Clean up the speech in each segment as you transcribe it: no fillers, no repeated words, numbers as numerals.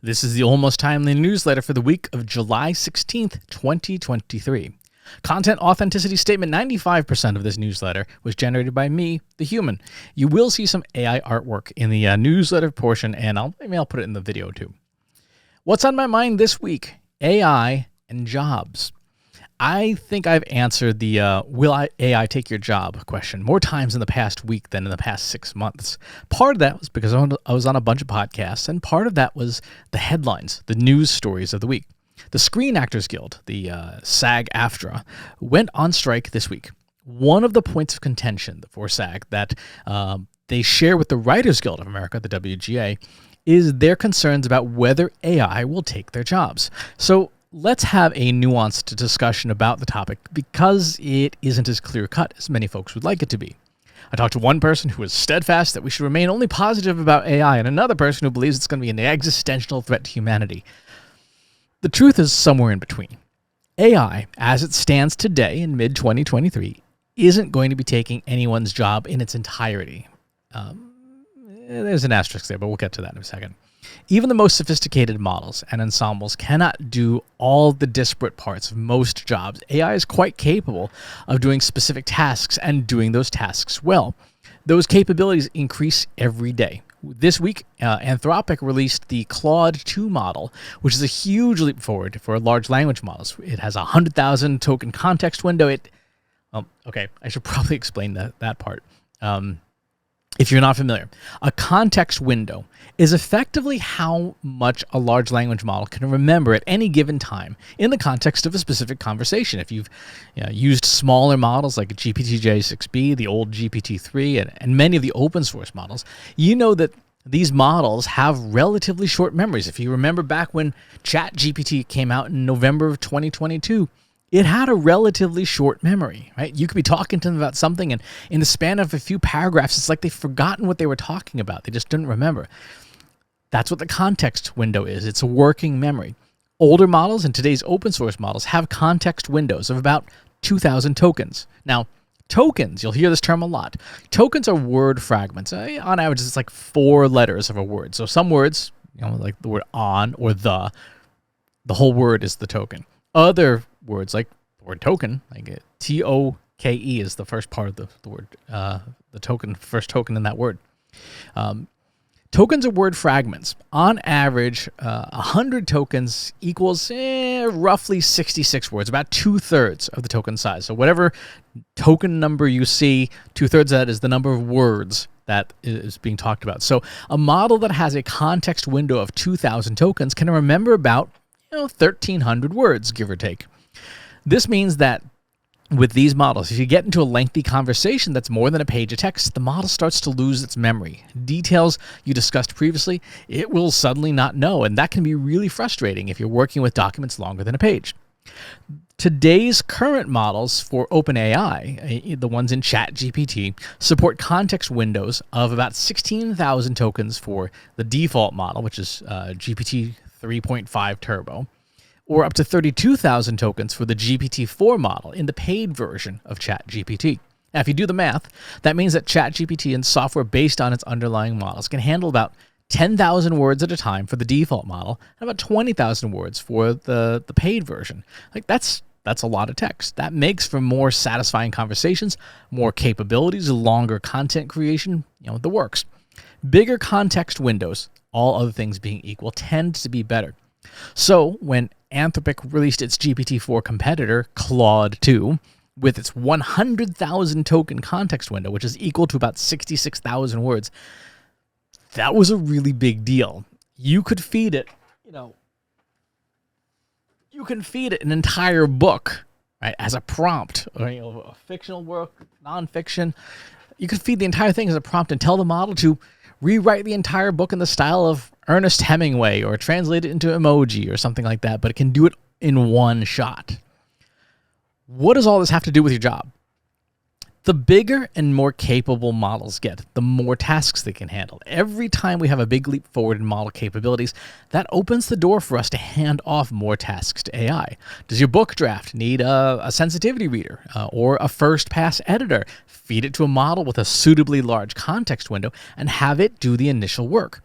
This is the Almost Timely newsletter for the week of July 16th, 2023. Content authenticity statement: 95% of this newsletter was generated by me, the human. You will see some AI artwork in the newsletter portion, and I'll put it in the video too. What's on my mind this week? AI and jobs. I think I've answered the will AI take your job question more times in the past week than in the past 6 months. Part of that was because I was on a bunch of podcasts, and part of that was the headlines, the news stories of the week. The Screen Actors Guild, the SAG-AFTRA, went on strike this week. One of the points of contention for SAG that they share with the Writers Guild of America, the WGA, is their concerns about whether AI will take their jobs. So let's have a nuanced discussion about the topic because it isn't as clear-cut as many folks would like it to be. I talked to one person who was steadfast that we should remain only positive about AI, and another person who believes it's going to be an existential threat to humanity. The truth is somewhere in between. AI, as it stands today in mid-2023, isn't going to be taking anyone's job in its entirety. There's an asterisk there, but we'll get to that in a second. Even the most sophisticated models and ensembles cannot do all the disparate parts of most jobs. AI is quite capable of doing specific tasks and doing those tasks well. Those capabilities increase every day. This week, Anthropic released the Claude 2 model, which is a huge leap forward for large language models. It has a 100,000 token context window. Okay, I should probably explain that part. If you're not familiar, a context window is effectively how much a large language model can remember at any given time in the context of a specific conversation. If you've used smaller models like GPT-J6B, the old GPT-3, and many of the open source models, you know that these models have relatively short memories. If you remember back when ChatGPT came out in November of 2022, it had a relatively short memory, right? You could be talking to them about something, and in the span of a few paragraphs, it's like they've forgotten what they were talking about. They just didn't remember. That's what the context window is. It's a working memory. Older models and today's open source models have context windows of about 2,000 tokens. Now, tokens, you'll hear this term a lot. Tokens are word fragments. On average, it's like 4 letters of a word. So some words, like the word on or the whole word is the token. Other words like the word token, like T-O-K-E is the first part of the word, the token, first token in that word. Tokens are word fragments. On average, 100 tokens equals roughly 66 words, about 2/3 of the token size. So whatever token number you see, 2/3 of that is the number of words that is being talked about. So a model that has a context window of 2,000 tokens can remember about 1,300 words, give or take. This means that with these models, if you get into a lengthy conversation that's more than a page of text, the model starts to lose its memory. Details you discussed previously, it will suddenly not know, and that can be really frustrating if you're working with documents longer than a page. Today's current models for OpenAI, the ones in ChatGPT, support context windows of about 16,000 tokens for the default model, which is GPT 3.5 Turbo, or up to 32,000 tokens for the GPT-4 model in the paid version of ChatGPT. Now, if you do the math, that means that ChatGPT and software based on its underlying models can handle about 10,000 words at a time for the default model and about 20,000 words for the paid version. Like that's a lot of text. That makes for more satisfying conversations, more capabilities, longer content creation, the works. Bigger context windows, all other things being equal, tend to be better. So when Anthropic released its GPT-4 competitor, Claude 2, with its 100,000 token context window, which is equal to about 66,000 words, that was a really big deal. You could feed it, you can feed it an entire book, right, as a prompt, or a fictional work, nonfiction. You could feed the entire thing as a prompt and tell the model to rewrite the entire book in the style of Ernest Hemingway or translate it into emoji or something like that, but it can do it in one shot. What does all this have to do with your job? The bigger and more capable models get, the more tasks they can handle. Every time we have a big leap forward in model capabilities, that opens the door for us to hand off more tasks to AI. Does your book draft need a sensitivity reader or a first pass editor? Feed it to a model with a suitably large context window and have it do the initial work.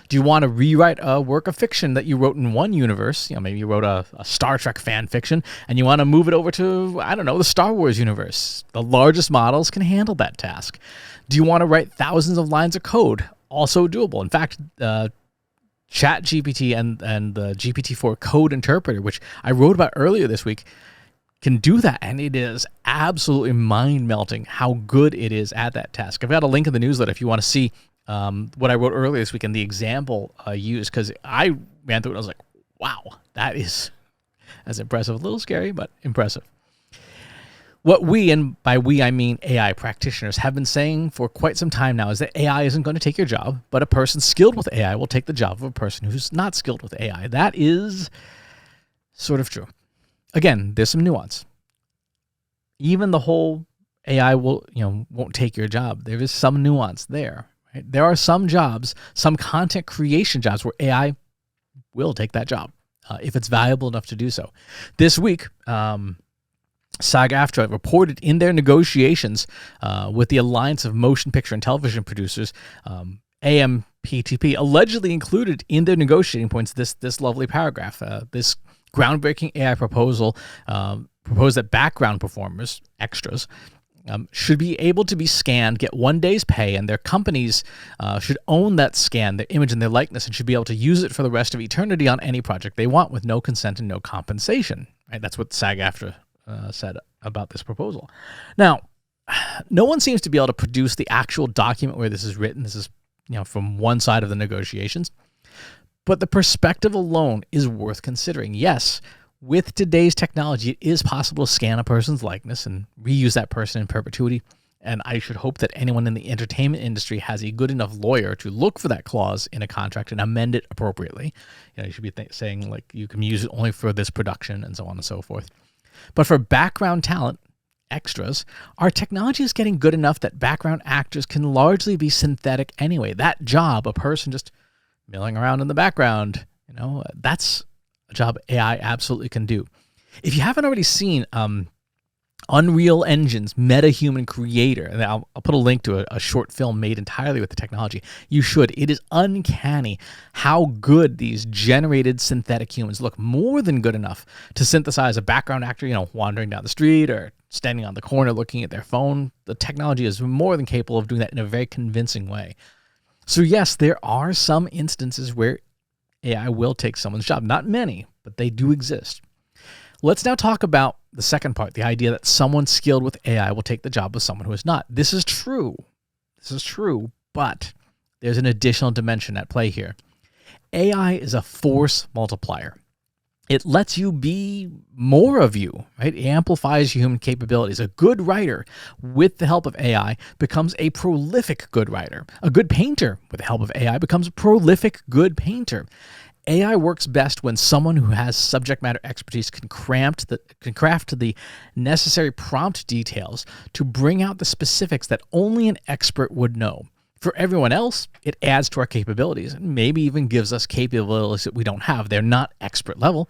Do you want to rewrite a work of fiction that you wrote in one universe? Maybe you wrote a Star Trek fan fiction and you want to move it over to, I don't know, the Star Wars universe. The largest models can handle that task. Do you want to write thousands of lines of code? Also doable. In fact, ChatGPT and the GPT-4 code interpreter, which I wrote about earlier this week, can do that, and it is absolutely mind-melting how good it is at that task. I've got a link in the newsletter if you want to see what I wrote earlier this week and the example I used, because I ran through it and I was like, wow, that's impressive. A little scary, but impressive. What we, and by we I mean AI practitioners, have been saying for quite some time now is that AI isn't going to take your job, but a person skilled with AI will take the job of a person who's not skilled with AI. That is sort of true. Again, there's some nuance. Even the whole AI won't take your job. There is some nuance there. Right? There are some jobs, some content creation jobs where AI will take that job if it's valuable enough to do so. This week, SAG-AFTRA reported in their negotiations with the Alliance of Motion Picture and Television Producers, AMPTP, allegedly included in their negotiating points this lovely paragraph. This groundbreaking AI proposal proposed that background performers, extras, should be able to be scanned, get 1 day's pay, and their companies should own that scan, their image and their likeness, and should be able to use it for the rest of eternity on any project they want with no consent and no compensation. Right? That's what SAG-AFTRA said about this proposal. Now, no one seems to be able to produce the actual document where this is written. This is from one side of the negotiations. But the perspective alone is worth considering. Yes, with today's technology, it is possible to scan a person's likeness and reuse that person in perpetuity. And I should hope that anyone in the entertainment industry has a good enough lawyer to look for that clause in a contract and amend it appropriately. You should be saying, like, you can use it only for this production and so on and so forth. But for background talent, extras, our technology is getting good enough that background actors can largely be synthetic anyway. That job, a person just milling around in the background, that's a job AI absolutely can do. If you haven't already seen Unreal Engine's MetaHuman Creator, and I'll put a link to a short film made entirely with the technology, you should. It is uncanny how good these generated synthetic humans look, more than good enough to synthesize a background actor, wandering down the street or standing on the corner looking at their phone. The technology is more than capable of doing that in a very convincing way. So yes, there are some instances where AI will take someone's job. Not many, but they do exist. Let's now talk about the second part, the idea that someone skilled with AI will take the job of someone who is not. This is true. But there's an additional dimension at play here. AI is a force multiplier. It lets you be more of you, right? It amplifies human capabilities. A good writer, with the help of AI, becomes a prolific good writer. A good painter, with the help of AI, becomes a prolific good painter. AI works best when someone who has subject matter expertise can craft the necessary prompt details to bring out the specifics that only an expert would know. For everyone else, it adds to our capabilities and maybe even gives us capabilities that we don't have. They're not expert level,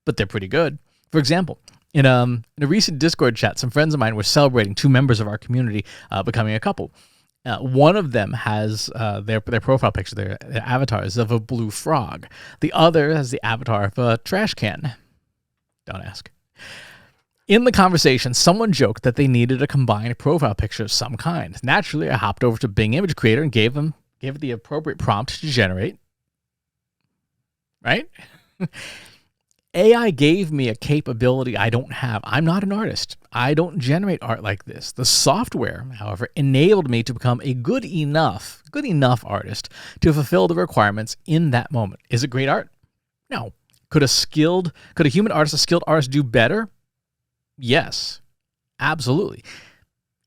but they're pretty good. For example, in a recent Discord chat, some friends of mine were celebrating two members of our community becoming a couple. One of them has their profile picture, their avatar is of a blue frog. The other has the avatar of a trash can. Don't ask. In the conversation, someone joked that they needed a combined profile picture of some kind. Naturally, I hopped over to Bing Image Creator and gave it the appropriate prompt to generate. Right? AI gave me a capability I don't have. I'm not an artist. I don't generate art like this. The software, however, enabled me to become a good enough artist to fulfill the requirements in that moment. Is it great art? No. Could a human artist, a skilled artist, do better? Yes, absolutely.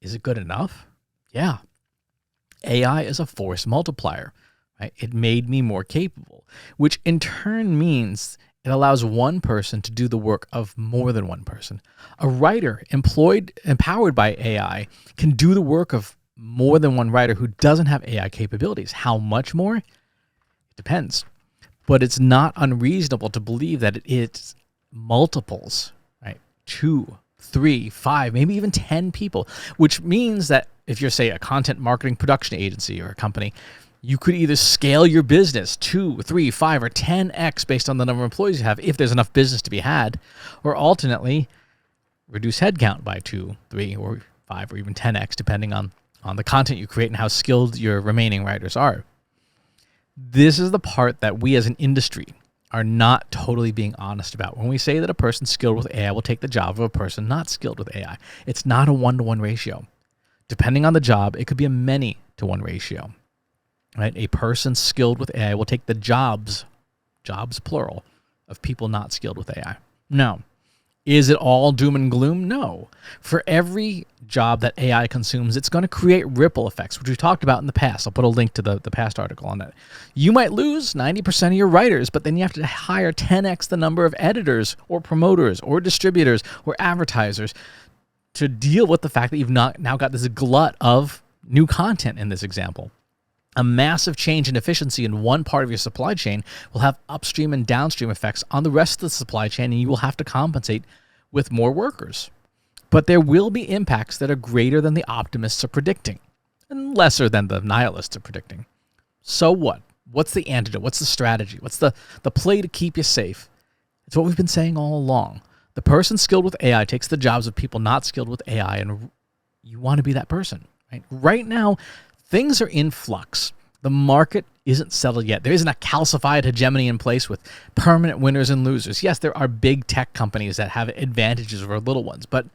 Is it good enough? Yeah. AI is a force multiplier. Right? It made me more capable, which in turn means it allows one person to do the work of more than one person. A writer empowered by AI can do the work of more than one writer who doesn't have AI capabilities. How much more? It depends. But it's not unreasonable to believe that it's multiples, right? 2, 3, 5, maybe even 10 people, which means that if you're, say, a content marketing production agency or a company, You could either scale your business 2, 3, 5, or 10x based on the number of employees you have if there's enough business to be had, or alternately, reduce headcount by 2, 3, or 5, or even 10x, depending on the content you create and how skilled your remaining writers are. This is the part that we as an industry are not totally being honest about. When we say that a person skilled with AI will take the job of a person not skilled with AI, it's not a 1-to-1 ratio. Depending on the job, it could be a many-to-1 ratio. Right? A person skilled with AI will take the jobs plural, of people not skilled with AI. No. Is it all doom and gloom? No. For every job that AI consumes, it's going to create ripple effects, which we talked about in the past. I'll put a link to the past article on that. You might lose 90% of your writers, but then you have to hire 10x the number of editors or promoters or distributors or advertisers to deal with the fact that you've now got this glut of new content in this example. A massive change in efficiency in one part of your supply chain will have upstream and downstream effects on the rest of the supply chain, and you will have to compensate with more workers. But there will be impacts that are greater than the optimists are predicting, and lesser than the nihilists are predicting. So what? What's the antidote? What's the strategy? What's the play to keep you safe? It's what we've been saying all along. The person skilled with AI takes the jobs of people not skilled with AI, and you want to be that person. Right now, things are in flux. The market isn't settled yet. There isn't a calcified hegemony in place with permanent winners and losers. Yes, there are big tech companies that have advantages over little ones, but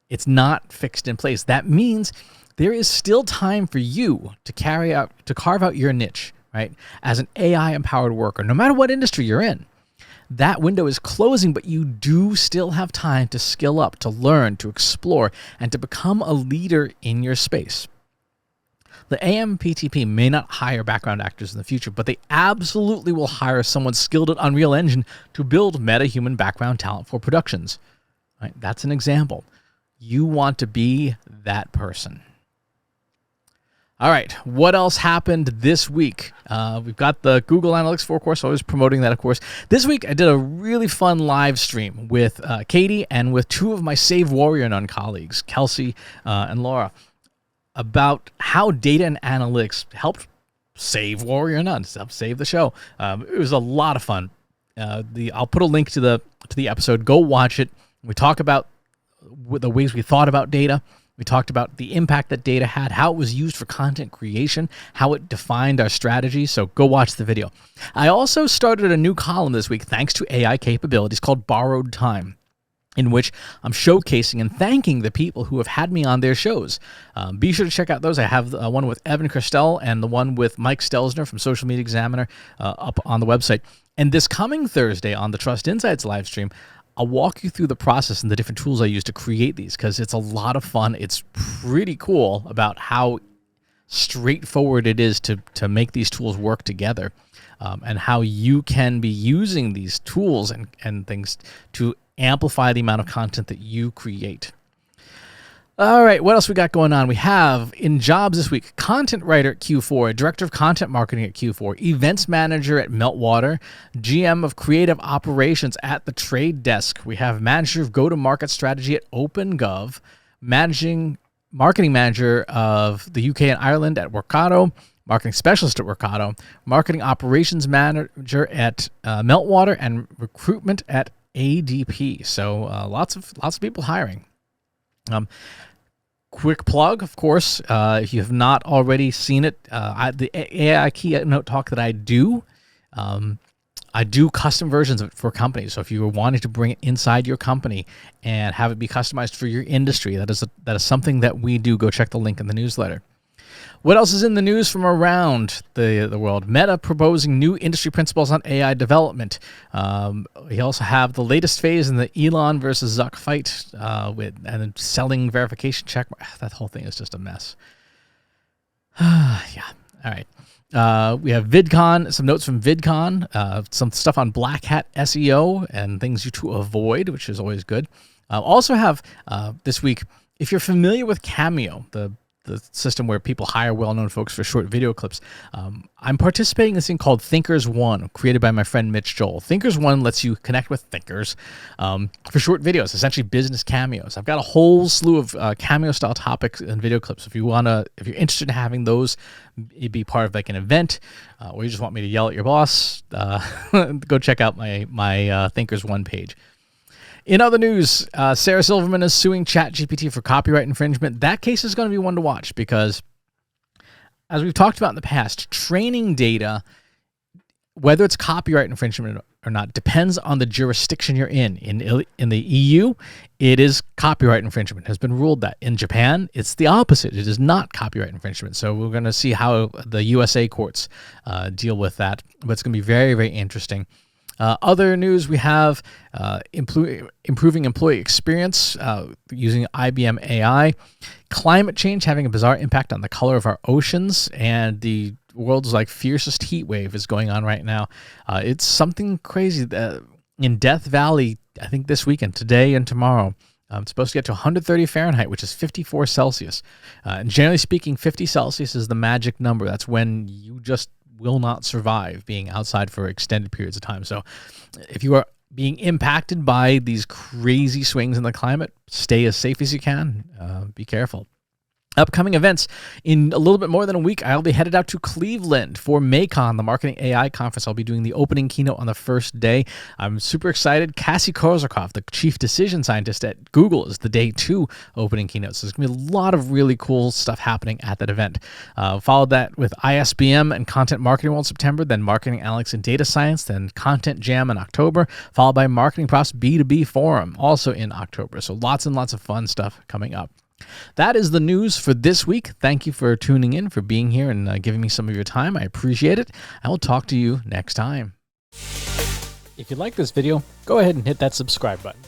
it's not fixed in place. That means there is still time for you to carve out your niche, right? As an AI-empowered worker, no matter what industry you're in. That window is closing, but you do still have time to skill up, to learn, to explore, and to become a leader in your space. The AMPTP may not hire background actors in the future, but they absolutely will hire someone skilled at Unreal Engine to build meta-human background talent for productions. Right? That's an example. You want to be that person. All right, what else happened this week? We've got the Google Analytics 4 course, so I was promoting that, of course. This week, I did a really fun live stream with Katie and with 2 of my Save Warrior Nun colleagues, Kelsey and Laura, about how data and analytics helped save Warrior Nun, help save the show. It was a lot of fun. I'll put a link to the episode. Go watch it. We talk about the ways we thought about data. We talked about the impact that data had, how it was used for content creation, how it defined our strategy. So go watch the video. I also started a new column this week, thanks to AI capabilities, called Borrowed Time, in which I'm showcasing and thanking the people who have had me on their shows. Be sure to check out those. I have one with Evan Christel and the one with Mike Stelzner from Social Media Examiner up on the website. And this coming Thursday on the Trust Insights live stream, I'll walk you through the process and the different tools I use to create these, because it's a lot of fun. It's pretty cool about how straightforward it is to make these tools work together, and how you can be using these tools and things to amplify the amount of content that you create. All right, what else we got going on? We have in jobs this week, content writer at Q4, director of content marketing at Q4, events manager at Meltwater, GM of creative operations at The Trade Desk. We have manager of go-to-market strategy at OpenGov, marketing manager of the UK and Ireland at Workato, marketing specialist at Workato, marketing operations manager at Meltwater, and recruitment at ADP. So lots of people hiring. Quick plug, of course, if you have not already seen it, the AI keynote talk that I do custom versions of it for companies. So if you were wanting to bring it inside your company and have it be customized for your industry, that is something that we do. Go check the link in the newsletter. What else is in the news from around the world? Meta proposing new industry principles on AI development. We also have the latest phase in the Elon versus Zuck fight and selling verification check. That whole thing is just a mess. Yeah. All right. We have VidCon, some notes from VidCon, some stuff on Black Hat SEO and things to avoid, which is always good. Also have this week, if you're familiar with Cameo, the the system where people hire well-known folks for short video clips. I'm participating in this thing called Thinkers One, created by my friend Mitch Joel. Thinkers One lets you connect with thinkers for short videos, essentially business cameos. I've got a whole slew of cameo-style topics and video clips. If you're interested in having those be part of like an event, or you just want me to yell at your boss, go check out my Thinkers One page. In other news, Sarah Silverman is suing ChatGPT for copyright infringement. That case is going to be one to watch because, as we've talked about in the past, training data, whether it's copyright infringement or not, depends on the jurisdiction you're in. In the EU, it is copyright infringement. It has been ruled that. In Japan, it's the opposite. It is not copyright infringement. So we're going to see how the USA courts deal with that. But it's going to be very, very interesting. Other news, we have improving employee experience using IBM AI, climate change having a bizarre impact on the color of our oceans, and the world's fiercest heat wave is going on right now. It's something crazy. In Death Valley, I think this weekend, today and tomorrow, it's supposed to get to 130 Fahrenheit, which is 54 Celsius. And generally speaking, 50 Celsius is the magic number. That's when you just will not survive being outside for extended periods of time. So if you are being impacted by these crazy swings in the climate, stay as safe as you can. Be careful. Upcoming events. In a little bit more than a week, I'll be headed out to Cleveland for MACON, the Marketing AI Conference. I'll be doing the opening keynote on the first day. I'm super excited. Cassie Kozakov, the Chief Decision Scientist at Google, is the day 2 opening keynote. So there's going to be a lot of really cool stuff happening at that event. Followed that with ISBM and Content Marketing World in September, then Marketing Analytics and Data Science, then Content Jam in October, followed by Marketing Profs B2B Forum, also in October. So lots and lots of fun stuff coming up. That is the news for this week. Thank you for tuning in, for being here, and giving me some of your time. I appreciate it. I will talk to you next time. If you like this video, go ahead and hit that subscribe button.